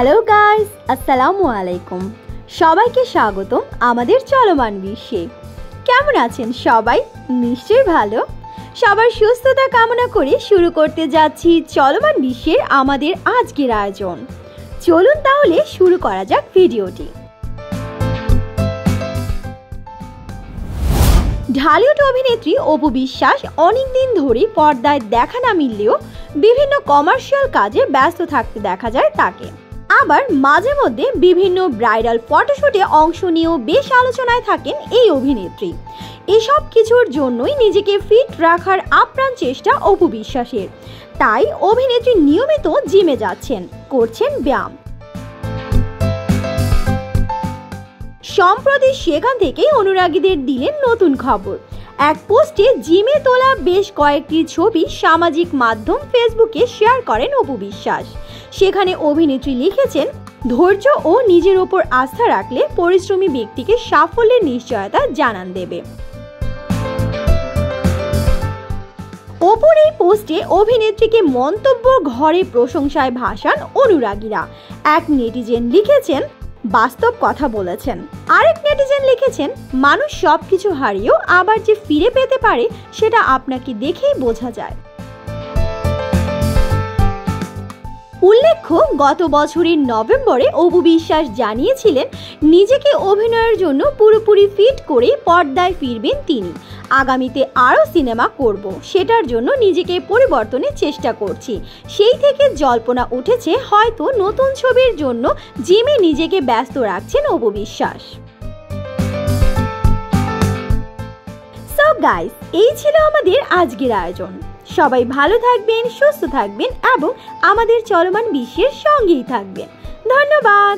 Hello guys, আসসালামু আলাইকুম। সবাইকে স্বাগতম আমাদের চলমান বিশ্বে। কেমন আছেন সবাই? নিশ্চয়ই ভালো। সবার সুস্থতা কামনা করে শুরু করতে যাচ্ছি চলমান বিশ্বের আমাদের আজকের আয়োজন। চলুন তাহলে শুরু করা যাক ভিডিওটি। ঢালিউড অভিনেত্রী অপু বিশ্বাস অনেকদিন ধরে পর্দায় দেখা না মিললেও বিভিন্ন কমার্শিয়াল কাজে ব্যস্ত থাকতে দেখা যায় তাকে। আবার মাঝে মধ্যে বিভিন্ন ব্রাইডাল ফটোশুটে অংশ নিয়েও বেশ আলোচনায় থাকেন এই অভিনেত্রী। এসব কিছুর জন্যই নিজেকে ফিট রাখার আপ্রাণ চেষ্টা অপু বিশ্বাসের। তাই অভিনেত্রী নিয়মিত জিমে যাচ্ছেন, করছেন ব্যায়াম। সম্প্রতি সেখান থেকেই অনুরাগীদের দিলেন নতুন খবর। এক পোস্টে জিমে তোলা বেশ কয়েকটি ছবি সামাজিক মাধ্যম ফেসবুকে শেয়ার করেন অপু বিশ্বাস। সেখানে অভিনেত্রী লিখেছেন, ধৈর্য ও নিজের ওপর আস্থা রাখলে পরিশ্রমী ব্যক্তিকে সাফল্যের নিশ্চয়তা জানান দেবে। অপুর এই পোস্টে অভিনেত্রীকে মন্তব্য ঘরে প্রশংসায় ভাসান অনুরাগীরা। এক নেটিজেন লিখেছেন, বাস্তব কথা বলেছেন। আরেক নেটিজেন লিখেছেন, মানুষ সবকিছু হারিয়েও আবার যে ফিরে পেতে পারে সেটা আপনাকে দেখেই বোঝা যায়। উল্লেখ্য, গত বছরের নভেম্বরে অপু বিশ্বাস জানিয়েছিলেন নিজেকে অভিনয়ের জন্য পুরোপুরি ফিট করে পর্দায় ফিরবেন তিনি। আগামীতে আরও সিনেমা করব, সেটার জন্য নিজেকে পরিবর্তনের চেষ্টা করছি। সেই থেকে জল্পনা উঠেছে হয়তো নতুন ছবির জন্য জিমে নিজেকে ব্যস্ত রাখছেন অপু বিশ্বাস। সো গাইস, এই ছিল আমাদের আজকের আয়োজন। সবাই ভালো থাকবেন, সুস্থ থাকবেন এবং আমাদের চলমান বিশ্বের সঙ্গেই থাকবেন। ধন্যবাদ।